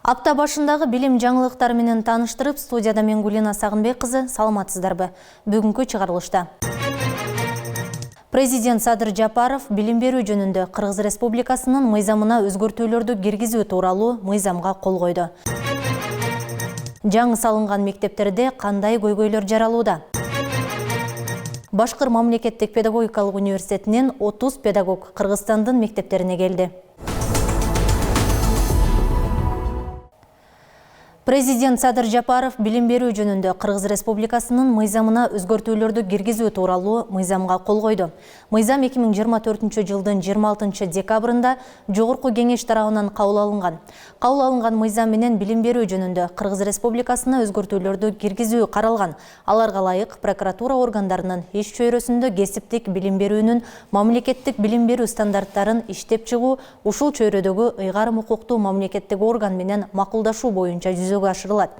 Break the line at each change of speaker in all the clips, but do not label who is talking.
Апта башындагы билим жаңылыктары менен тааныштырып, студияда мен Гулина Сагынбек кызы, саламатсыздарбы? Бүгүнкү чыгарылышта. Президент Садыр Жапаров билим берүү жөнүндө Кыргыз Республикасынын мыйзамына өзгөртүүлөрдү киргизүү тууралуу мыйзамга кол койду. Жаңы салынган мектептерде кандай көйгөйлөр жаралууда? Башкыр мамлекеттик педагогикалык университетинен 30 педагог Кыргызстандын мектептерине келди. Президент Садыр Жапаров билим берүү жөнүндө Кыргыз Республикасынын мыйзамына өзгөртүүлөрдү киргизүү тууралуу мыйзамга кол койду. Мыйзам 2024-жылдын 26 декабрында Жогорку кеңеш тарабынан кабыл алынган. Кабыл алынган мыйзам менен билим берүү жөнүндө Кыргыз Республикасына өзгөртүүлөрдү киргизүү каралган. Аларга ылайык прокуратура органдарынын иш чөйрөсүндө кесиптик билим берүүнүн мамлекеттик билим берүү стандарттарын иштеп чыгуу, ушул чөйрөдөгү ыйгарым укуктуу мамлекеттик орган менен макулдашуу боюнча ашырылат.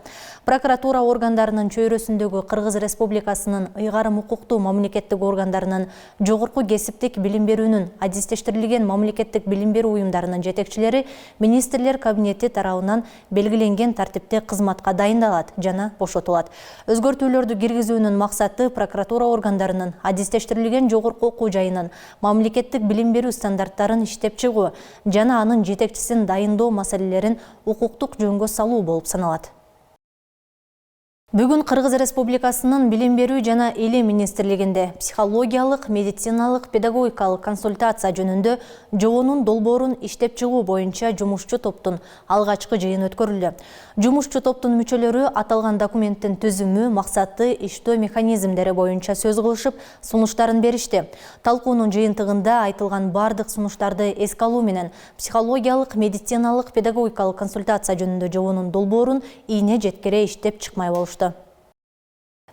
Прокуратура органдарынын чөйрөсүндөгү Кыргыз Республикасынын ыйгарым укуктуу мамлекеттик органдарынын жогорку кесиптик билим берүүнүн адистештирилген мамлекеттик билим берүү уюмдарынын жетекчилери министрлер кабинети тарабынан белгиленген тартипте кызматка дайындалат жана бошотулат. Өзгөртүүлөрдү киргизүүнүн максаты прокуратура органдарынын адистештирилген жогорку окуу жайынын мамлекеттик билим берүү стандарттарын иштеп чыгуу жана анын жетекчисин дайындоо маселелерин укуктук жөнгө салуу болуп саналат. Бүгүн Кыргыз Республикасынын билим берүү жана илим министрлигинде психологиялык, медициналык, педагогикалык консультация жөнүндө жоонун долбоорун иштеп чыгуу боюнча жумушчу топтун алгачкы жыйыны өткөрүлдү. Жумушчу топтун мүчөлөрү аталган документтин түзүмү, максаты, иштөө механизмдери боюнча сөз кылышып, сунуштарын беришти. Талкуунун жыйынтыгында айтылган бардык сунуштарды эске алуу менен психологиялык, медициналык, педагогикалык консультация жөнүндө жоонун долбоорун ийне жеткере иштеп чыкмай болушту.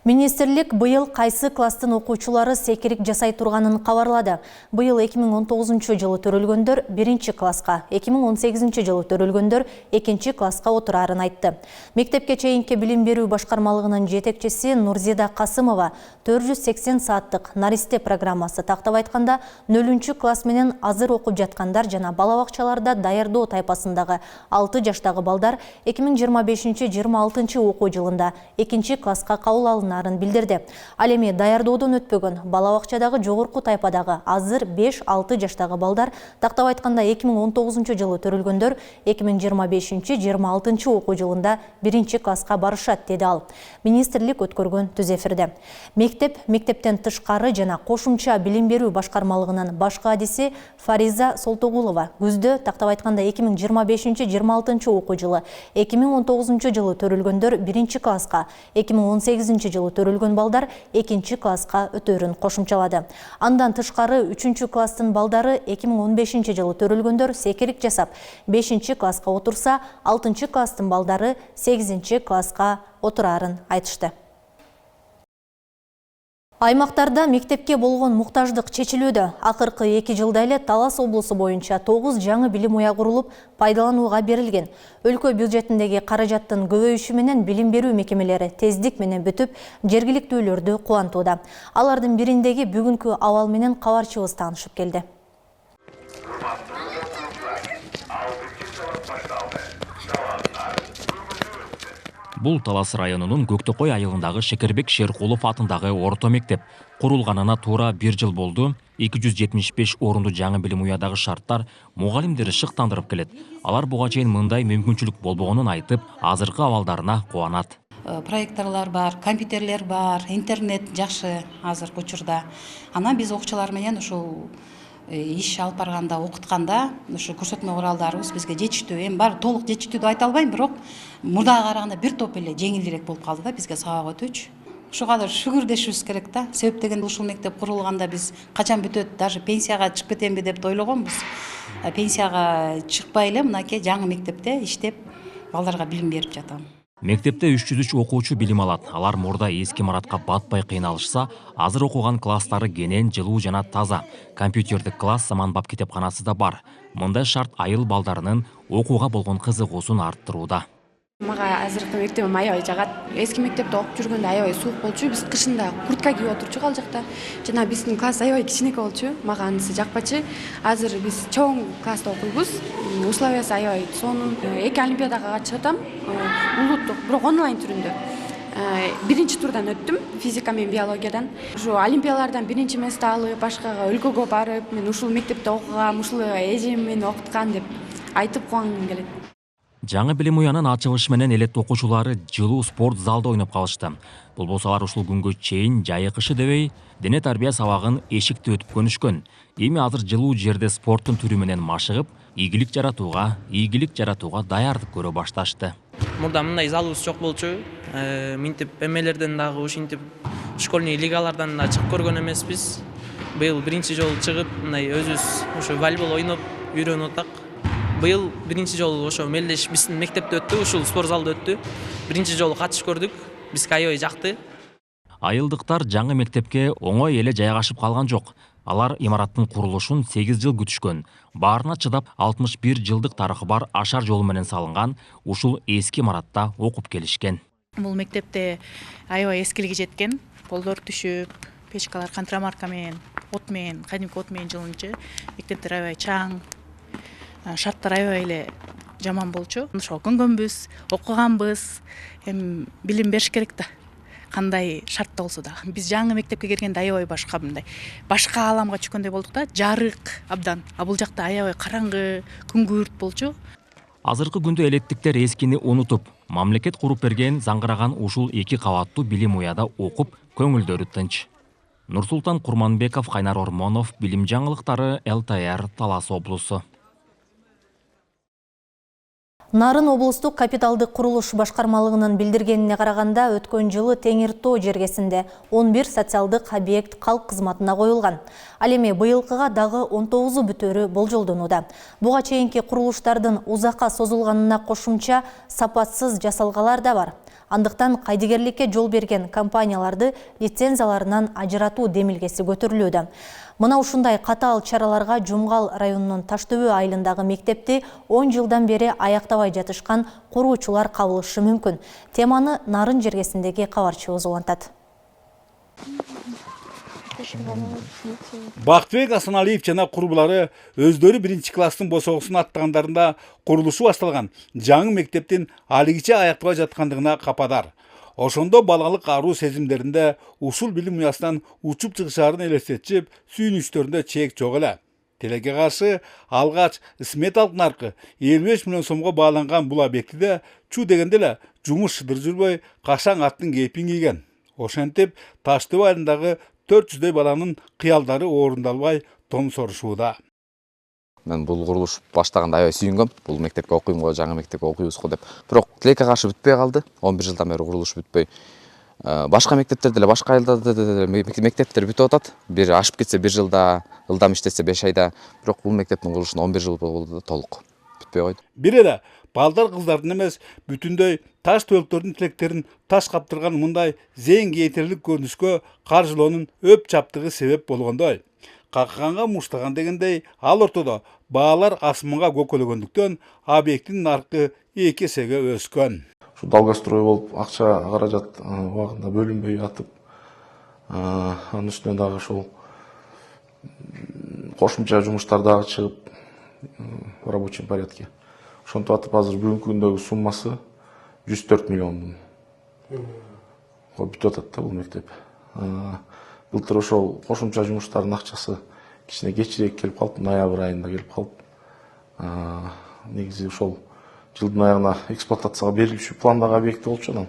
Министрлик быйыл кайсы класстын окуучулары секирик жасай турганын кабарлады. Быйыл 2019 төрөлгөндөр 1 класска, 2018 төрөлгөндөр 2 класска отурарын айтты. Мектепке чейинки билим берүү башкармалыгынын жетекчиси Нурзида Касымова 480 сааттык наристе программасы тактап айтканда 0 класс менен азыр окуп жаткандар жана бала бакчаларда даярдоо тайпасындагы 6 жаштагы балдар 2025-26 окуу жылында 2 класска кабыл алынат билдирди. Ал эми даярдоодон өтпөгөн бала бакчадагы жогорку тайпадагы азыр 5-6 жаштагы балдар тактап айтканда 2019 төрөлгөндөр 2025-26 окуу жылында 1 класска барышат, деди ал. Министрлик өткөргөн түз эфирде. Мектептен тышкары жана кошумча билим берүү башкармалыгынын башкы адиси Фариза Солтогулова күздө тактап айтканда 2025-26 окуу жылы 2019 төрөлгөндөр 1 класска, 2018 төрөлгөн балдар 2 класска өтөрүн кошумчалады. Андан тышкары 3 класстын балдары 2015 төрөлгөндөр секирик жасап 5 класска отурса, 6 класстын балдары 8 класска отурарын айтышты. Аймактарда мектепке болгон муктаждык чечилүүдө. Акыркы 2 жылда эле Талас облусу боюнча 9 жаңы билим уя курулуп, пайдаланууга берилген. Өлкө бюджетиндеги каражаттын көбөйүшү менен билим берүү мекемелери тездик менен бүтүп, жергиликтүүлөрдү кубантууда. Алардын бириндеги бүгүнкү абал менен кабарчыбыз таанышып келди.
Бул Талас районунун Көктөкөй айылындагы Шекербек Шеркулов атындагы орто мектеп. Курулганына туура 1 жыл болду. 275 орунду жаңы билим уядагы шарттар мугалимдерди шыктандырып келет. Алар буга чейин мындай мүмкүнчүлүк болбогонун айтып, азыркы абалдарына кубанат.
Проекторлор бар, компьютерлер бар, интернет жакшы азыркы учурда. Анан биз окуучулар менен ушул иш алып барганда, окутканда ушу көрсөтмө куралдарыбыз бизге жетиштүү. Эми бар толук жетиштүүдү айта албайм, бирок мурдага караганда бир топ эле жеңилирээк болуп калды да бизге сабак өтүүчү. Ушуга да шүгүр дешибиз керек да. Себеп деген ушул мектеп курулганда биз качан бүтөт, даже пенсияга чыгып кетемби деп да ойлогонбуз. Пенсияга чыкпай эле мынакей жаңы мектепте иштеп балдарга билим берип жатам.
Мектепте 303 окуучу билим алат. Алар мурда эски маратка батпай кыйналышса, азыр окуган класстары кенен, жылуу жана таза. Компьютердик класс, заманбап китепканасы да бар. Мындай шарт айыл балдарынын окууга болгон кызыгуусун арттырууда.
Мага азыркы мектебим аябай жагат. Эски мектепте окуп жүргөндө аябай суук болчу. Биз кышында куртка кийип отурчук ал жакта. Жана биздин класс аябай кичинекей болчу. Мага анысы жакпачы. Азыр биз чоң класста окуйбуз. Условиясы аябай сонун. Эки олимпиадага катышып атам. Улуттук, бирок онлайн түрүндө. Биринчи турдан өттүм физика менен биологиядан. Ушу олимпиялардан биринчи место алып, башкага өлкөгө барып, мен ушул мектепте окугам, ушул эжем мени окуткан деп айтып кубангым келет.
Жаңы билим уянын ачылышы менен элет окуучулары жылуу спорт залда ойноп калышты. Болбосо алар ушул күнгө чейин жайыкышы дебей, дене тарбия сабагын эшикте өтүп көнүшкөн. Эми азыр жылуу жерде спорттун түрү менен машыгып, ийгилик жаратууга даярдык көрө башташты.
Мурда мындай залыбыз жок болчу. Минтип эмелерден дагы ушинтип школьный лигалардан да чыгып көргөн эмеспиз. Быйыл биринчи жолу чыгып, мындай өзүбүз ошо волейбол ойноп үйрөнүп атак. Быйыл биринчи жолу ошо мелдеш биздин мектепте өттү, ушул спорт залда өттү. Биринчи жолу катышып көрдүк. Бизге аябай жакты.
Айылдыктар жаңы мектепке оңой эле жайгашып калган жок. Алар имараттын курулушун 8 жыл күтүшкөн. Баарына чыдап 61 жылдык тарыхы бар ашар жолу менен салынган ушул эски имаратта окуп келишкен.
Бул мектепте аябай эскилиги жеткен. Полдор түшүп, печкалар контрамарка менен, от менен, кадимки от менен жылынчу. Мектептер аябай чаң. Шарттар аябай эле жаман болчу. Ошо көнгөнбүз, окуганбыз. Эми билим бериш керек да. Кандай шартта болсо да. Биз жаңы мектепке келгенде аябай башка мындай. Башка ааламга түшкөндөй болдук да. Жарык абдан. А бул жакта аябай караңгы, күңгүрт болчу.
Азыркы күндө элеттиктер эскини унутуп, мамлекет куруп берген заңгыраган ушул 2 кабаттуу билим уяда окуп, көңүлдөрү тынч. Нурсултан Курманбеков, Кайнар Ормонов, билим жаңылыктары, ЛТР, Талас облусу.
Нарын облустук капиталдык курулуш башкармалыгынын билдиргенине караганда, өткөн жылы Теңир Тоо жергесинде 11 социалдык объект калк кызматына коюлган. Ал эми быйылкыга дагы 19 бүтөрү болжолдонууда. Буга чейинки курулуштардын узакка созулганына кошумча сапатсыз жасалгалар да бар. Андыктан кайдыгерликке жол берген компанияларды лицензияларынан ажыратуу демилгеси көтөрүлүүдө. Мына ушундай катаал чараларга Жумгал районунун Таштөбө айылындагы мектепти 10 жылдан бери аяктабай жатышкан куруучулар кабылышы мүмкүн. Теманы Нарын жергесиндеги кабарчыбыз улантат.
Бактыбек Асаналиев жана курбулары өздөрү биринчи класстын босогусун аттагандарында курулушу башталган жаңы мектептин алигиче аяктабай жаткандыгына кападар. Ошондо балалык аруу сезимдеринде ушул билим уясынан учуп чыгышаарын элестетип, сүйүнүчтөрүндө чек жок эле. Тилекке каршы алгач сметалык наркы 55 миллион сомго бааланган бул объектиде чу дегенде эле жумуш шыдыр жүрбөй, кашаң аттын кейпин кийген. Ошентип Таштөбө айылындагы 400дөй баланын кыялдары орундалбай томсорушууда.
Мен бул курулуш баштаганда аябай сүйүнгөм. Бул мектепке окуйм го, жаңы мектепке окуйбуз го деп. Бирок тилекке каршы бүтпөй калды. 11 жылдан бери курулуш бүтпөй. Башка мектептерде эле, башка айылдарда деле мектептер бүтүп атат. Бир ашып кетсе 1 жылда, ылдам иштесе 5 айда. Бирок бул мектептин курулушуна 11 жыл болду да толук бүтпөй койду.
Бир эле балдар кыздардын эмес, бүтүндөй таш төлөктөрдүн тилектерин таш каптырган мындай зең кетерлик көрүнүшкө каржылоонун өп чаптыгы себеп болгондой. Какаганга муштаган дегендей, ал ортодо баалар асманга көкөлөгөндүктөн объекттин наркы 2 эсеге өскөн.
Шу долгострой болуп, акча каражат убагында бөлүнбөй атып, анын үстүнө дагы ошол кошумча жумуштар дагы чыгып в рабочем порядке. Ошентип атып, азыр бүгүнкү күндөгү суммасы 104 миллион бүтүп атат да бул мектеп. Былтыр ошол кошумча жумуштардын акчасы кичине кечирээк келип калып, ноябрь айында келип калып, негизи ошол жылдын аягына эксплуатацияга берилиши пландагы объект болчу, анан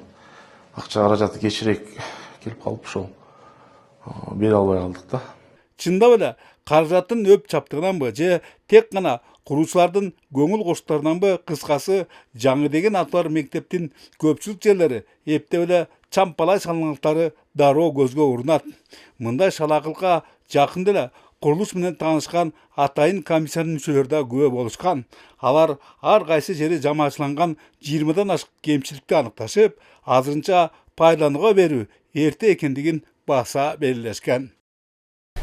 акча каражаты кечирээк келип калып, ошол бере албай калдык да.
Чындап эле каражаттын өп чаптыгынанбы же тек гана куруучулардын көңүл коштуктарынанбы, кыскасы жаңы деген аты бар мектептин көпчүлүк жерлери эптеп эле чампалай салынгандыктары дароо көзгө урунат. Мындай шалакылыкка жакында эле курулуш менен таанышкан атайын комиссиянын мүчөлөрү да күбө болушкан. Алар ар кайсы жери жамаачыланган 20дан ашык кемчиликти аныкташып, азырынча пайдаланууга берүү эрте экендигин баса белгилешкен.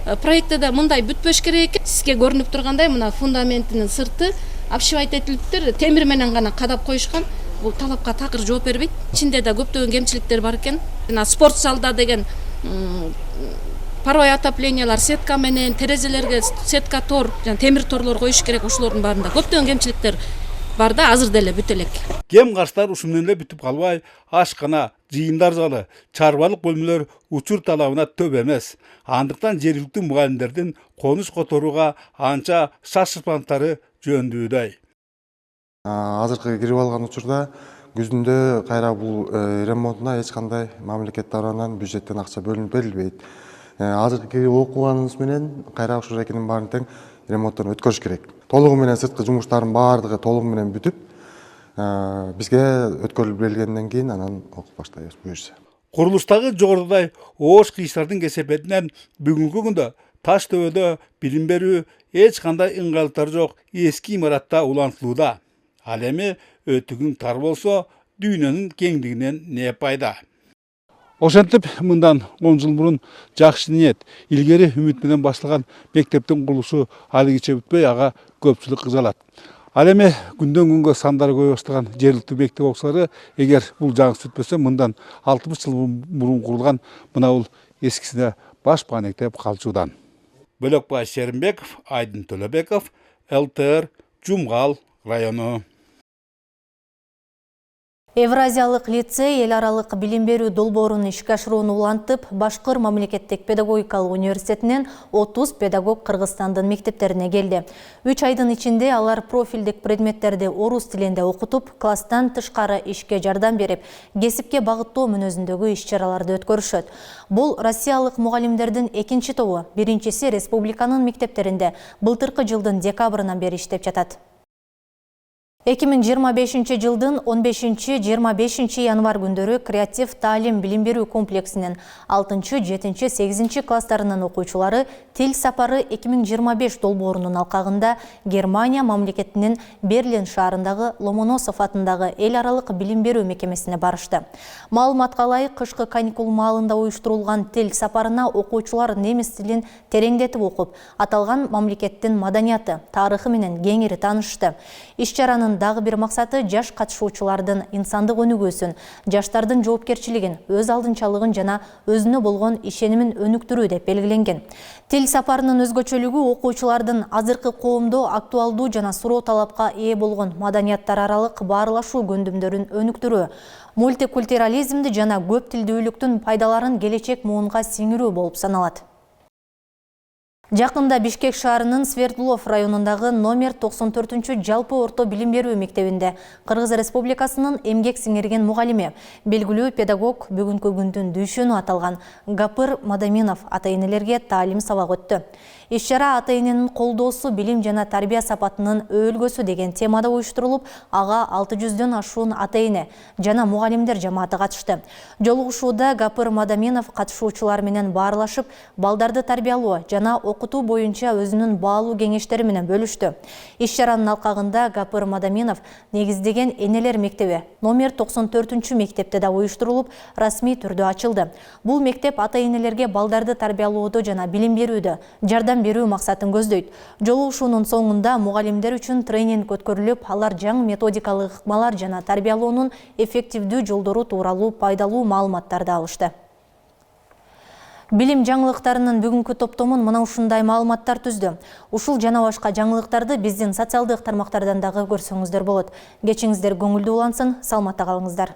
Проектте мындай бүтпөш керек. Сизге көрүнүп тургандай, мына фундаментинин сырты обшивать этилиптир, темир менен гана кадап коюшкан. бул талапка такыр жооп бербейт. Ичинде да көптөгөн кемчиликтер бар экен. Жана спорт залда деген паровой отоплениялар сетка менен, терезелерге сетка тор, жана темир торлор коюш керек. Ошолордун баарында көптөгөн кемчиликтер бар да, азыр деле бүт элек.
Кем карштар ушун менен эле бүтүп калбай, ашкана, жыйындар залы, чарбалык бөлмөлөр учур талабына төп эмес. Андыктан жергиликтүү мугалимдердин конуш которууга анча шашылпандары жөндөйдөй.
Азыркы кирип алган учурда күзүндө кайра бул ремонтуна эч кандай мамлекет тарабынан бюджеттен акча бөлүнүп берилбейт. Азыркы кирип окуганыбыз менен кайра ушул экинин баарын тең ремонттон өткөрүш керек. Толугу менен сырткы жумуштардын баардыгы толугу менен бүтүп, бизге өткөрүлүп берилгенден кийин анан окуп баштайбыз буюрса.
Курулуштагы жогорудагы оош кыйыштардын кесепетинен бүгүнкү күндө Таш төбөдө билим берүү эч кандай ыңгайлыктар жок эски имаратта улантылууда. Ал эми өтүгүң тар болсо, дүйнөнүн кеңдигинен не пайда? Ошентип, мындан 10 жыл мурун жакшы ниет, илгери үмүт менен башталган мектептин курулушу алигиче бүтпөй, ага көпчүлүк кызалат. Ал эми күндөн күнгө сандары көбөйө баштаган жергиликтүү мектеп окуучулары эгер бул жаңысы бүтпөсө, мындан 60 жыл мурун курулган мына бул эскисине баш баанектеп калчудан. Бөлөкбай Шеримбеков, Айдын Төлөбеков, ЛТР, Жумгал району.
Евразиялык лицей эл аралык билим берүү долбоорун ишке ашырууну улантып, Башкыр мамлекеттик педагогикалык университетинен 30 педагог Кыргызстандын мектептерине келди. 3 айдын ичинде алар профилдик предметтерди орус тилинде окутуп, класстан тышкары ишке жардам берип, кесипке багыттоо мүнөзүндөгү иш-чараларды өткөрүшөт. Бул россиялык мугалимдердин экинчи тобу, биринчиси республиканын мектептеринде былтыркы жылдын декабрынан бери иштеп жатат. 2025 жылдын 15-25 январ күндөрү креатив таалим билим берүү комплексинин 6-7-8 класстарынын окуучулары тил сапары 2025 долбоорунун алкагында Германия мамлекетинин Берлин шаарындагы Ломоносов атындагы эл аралык билим берүү мекемесине барышты. Маалыматка ылайык, кышкы каникул маалында уюштурулган тил сапарына окуучулар немис тилин тереңдетип окуп, аталган мамлекеттин маданияты, тарыхы менен кеңири таанышты. Иш-чаранын дагы бир максаты жаш катышуучулардын инсандык өнүгүүсүн, жаштардын жоопкерчилигин, өз алдынчалыгын жана өзүнө болгон ишенимин өнүктүрүү деп белгиленген. Тил сапарынын өзгөчөлүгү окуучулардын азыркы коомдо актуалдуу жана суроо талапка ээ болгон маданияттар аралык баарлашуу көндүмдөрүн өнүктүрүү, мультикультурализмди жана көп тилдүүлүктүн пайдаларын келечек муунга сиңирүү болуп саналат. Жакында Бишкек шаарынын Свердлов районундагы номер 94 жалпы орто билим берүү мектебинде Кыргыз Республикасынын эмгек сиңирген мугалими, белгилүү педагог бүгүнкү күндүн дүйшөнү аталган Гапыр Мадаминов ата-энелерге таалим сабак өттү. Иш-чара ата-эненин колдоосу билим жана тарбия сапатынын өөлгөсү деген темада уюштурулуп, ага 600дөн ашуун ата-эне жана мугалимдер жамааты катышты. Жолугушууда Гапыр Мадаминов катышуучулар менен баарлашып, балдарды тарбиялоо жана окутуу боюнча өзүнүн баалуу кеңештери менен бөлүштү. Иш-чаранын алкагында Гапыр Мадаминов негиздеген энелер мектеби номер 94 мектепте да уюштурулуп, расмий түрдө ачылды. Бул мектеп ата-энелерге балдарды тарбиялоодо жана билим берүүдө жардам берүү максатын көздөйт. Жолугушуунун соңунда мугалимдер үчүн тренинг өткөрүлүп, алар жаңы методикалык ыкмалар жана тарбиялоонун эффективдүү жолдору тууралуу пайдалуу маалыматтарды алышты. Билим жаңылыктарынын бүгүнкү топтомун мына ушундай маалыматтар түздү. Ушул жана башка жаңылыктарды биздин социалдык тармактардан дагы көрсөңүздөр болот. Кечиңиздер көңүлдүү улансын, саламатта калыңыздар.